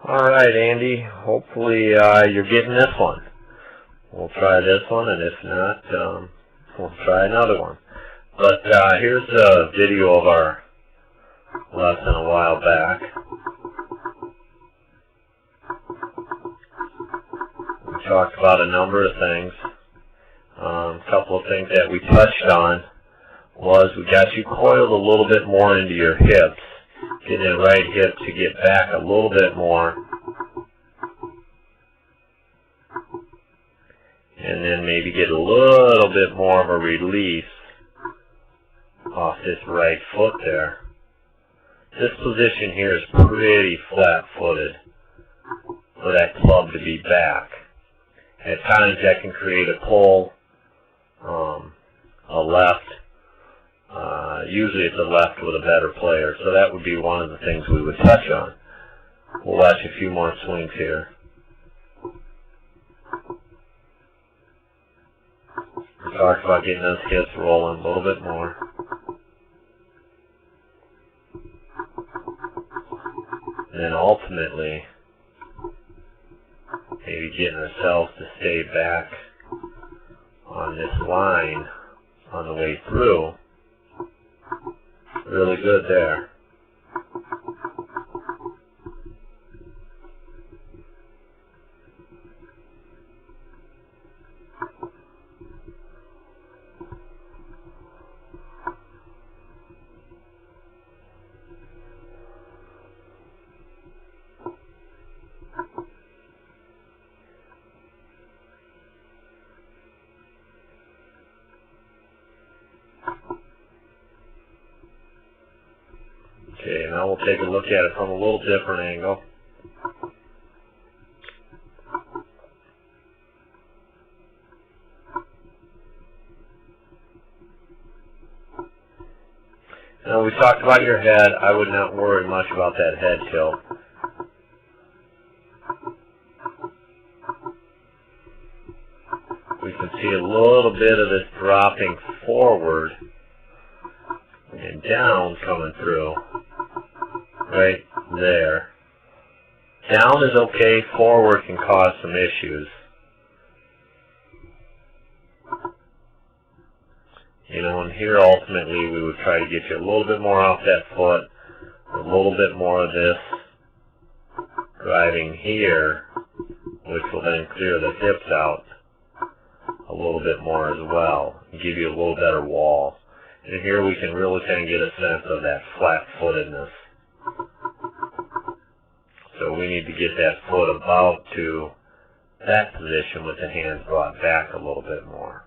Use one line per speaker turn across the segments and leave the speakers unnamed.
Alright, Andy, hopefully you're getting this one. We'll try this one, and if not, we'll try another one. But here's a video of our lesson a while back. We talked about a number of things. A couple of things that we touched on was we got you coiled a little bit more into your hips, getting the right hip to get back a little bit more, and then maybe get a little bit more of a release off this right foot there. This position here is pretty flat-footed for that club to be back. At times that can create a pull, a left. Usually it's a left with a better player, so that would be one of the things we would touch on. We'll watch a few more swings here. We talked about getting those hips rolling a little bit more. And then ultimately, maybe getting ourselves to stay back on this line on the way through. Really good there. Okay, now we'll take a look at it from a little different angle. Now we talked about your head. I would not worry much about that head tilt. We can see a little bit of this dropping forward and down coming through. Right there. Down is okay, forward can cause some issues. You know, and here ultimately we would try to get you a little bit more off that foot, a little bit more of this driving here, which will then clear the hips out a little bit more as well, and give you a little better wall. And here we can really kind of get a sense of that flat-footedness. So we need to get that foot about to that position with the hands brought back a little bit more.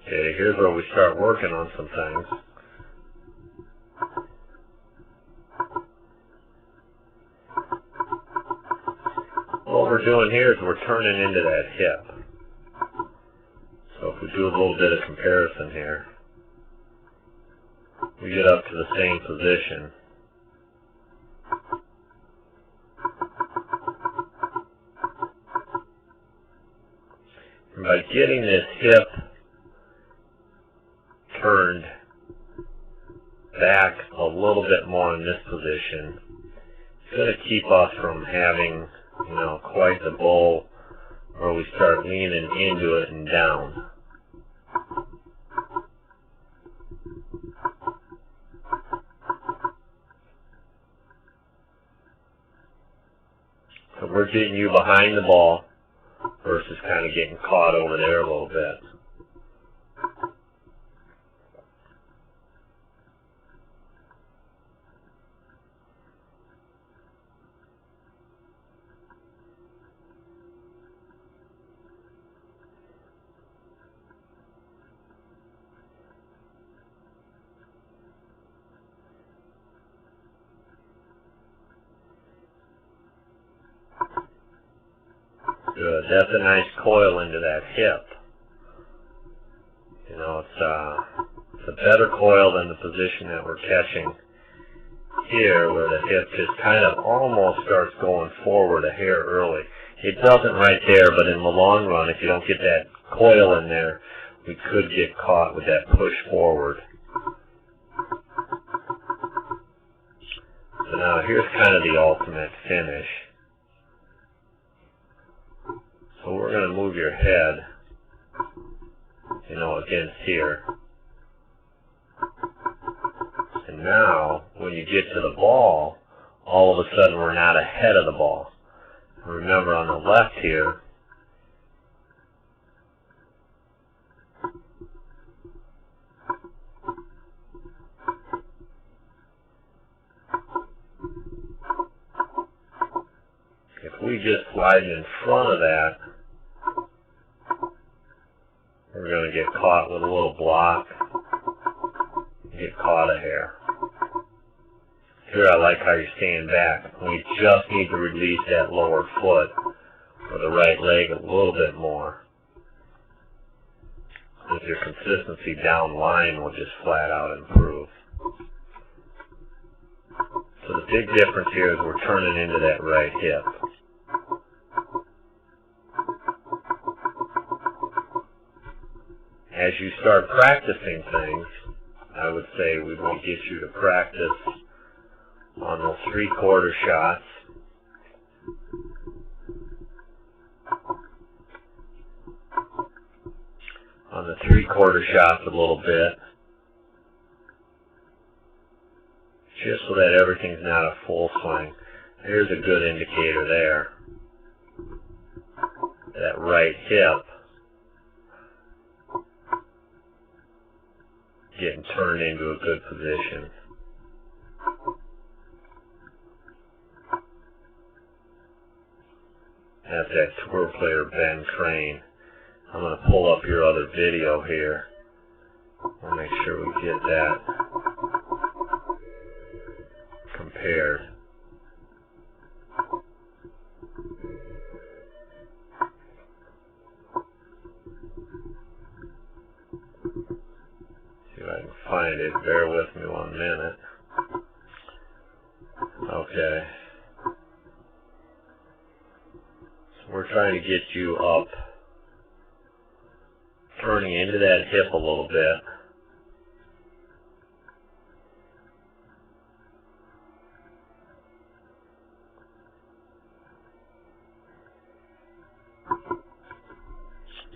Okay, here's where we start working on some things. What we're doing here is we're turning into that hip. So if we do a little bit of comparison here, we get up to the same position. And by getting this hip turned back a little bit more in this position, it's going to keep us from having, you know, quite the bowl where we start leaning into it and down. So we're getting you behind the ball versus kind of getting caught over there a little bit. Good. That's a nice coil into that hip. You know, it's a better coil than the position that we're catching here where the hip just kind of almost starts going forward a hair early. It doesn't right there, but in the long run, if you don't get that coil in there, we could get caught with that push forward. So now here's kind of the ultimate finish. So we're going to move your head, you know, against here. And now, when you get to the ball, all of a sudden we're not ahead of the ball. Remember on the left here, if we just slide in front of that, we're going to get caught with a little block, get caught a hair. Here I like how you're staying back. We just need to release that lower foot or the right leg a little bit more. With your consistency down line will just flat out improve. So the big difference here is we're turning into that right hip. As you start practicing things, I would say we want to get you to practice on those 3/4 shots. On the 3/4 shots a little bit. Just so that everything's not a full swing. There's a good indicator there. That right hip getting turned into a good position. That's that tour player Ben Crane. I'm going to pull up your other video here. I'll make sure we get that compared. See if I can find it. Bear with me 1 minute. Okay. We're trying to get you up, turning into that hip a little bit.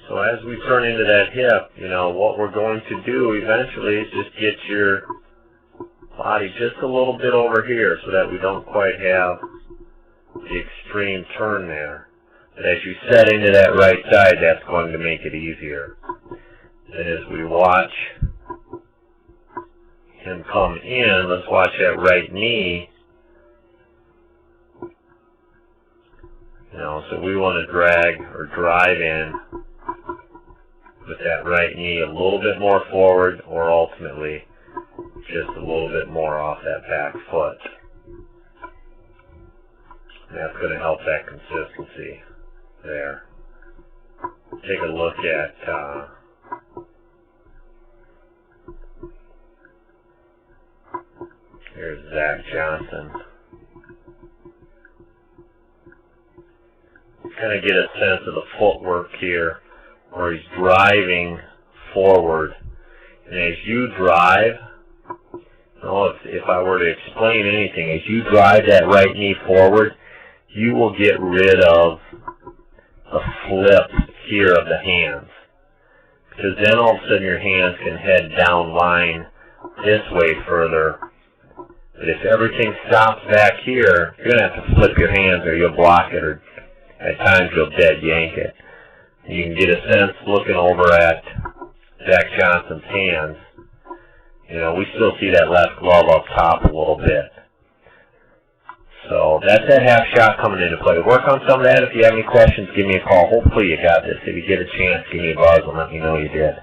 So as we turn into that hip, you know, what we're going to do eventually is just get your body just a little bit over here so that we don't quite have the extreme turn there. But as you set into that right side, that's going to make it easier. And as we watch him come in, let's watch that right knee. You know, so we want to drag or drive in with that right knee a little bit more forward, or ultimately just a little bit more off that back foot. And that's going to help that consistency there. Take a look at here's Zach Johnson. Kind of get a sense of the footwork here, where he's driving forward. And as you drive, you know, if I were to explain anything, as you drive that right knee forward, you will get rid of the flip here of the hands. Because then all of a sudden your hands can head down line this way further. But if everything stops back here, you're going to have to flip your hands or you'll block it, or at times you'll dead yank it. You can get a sense looking over at Zach Johnson's hands. You know, we still see that left glove up top a little bit. So that's that half shot coming into play. Work on some of that. If you have any questions, give me a call. Hopefully you got this. If you get a chance, give me a buzz and let me know you did.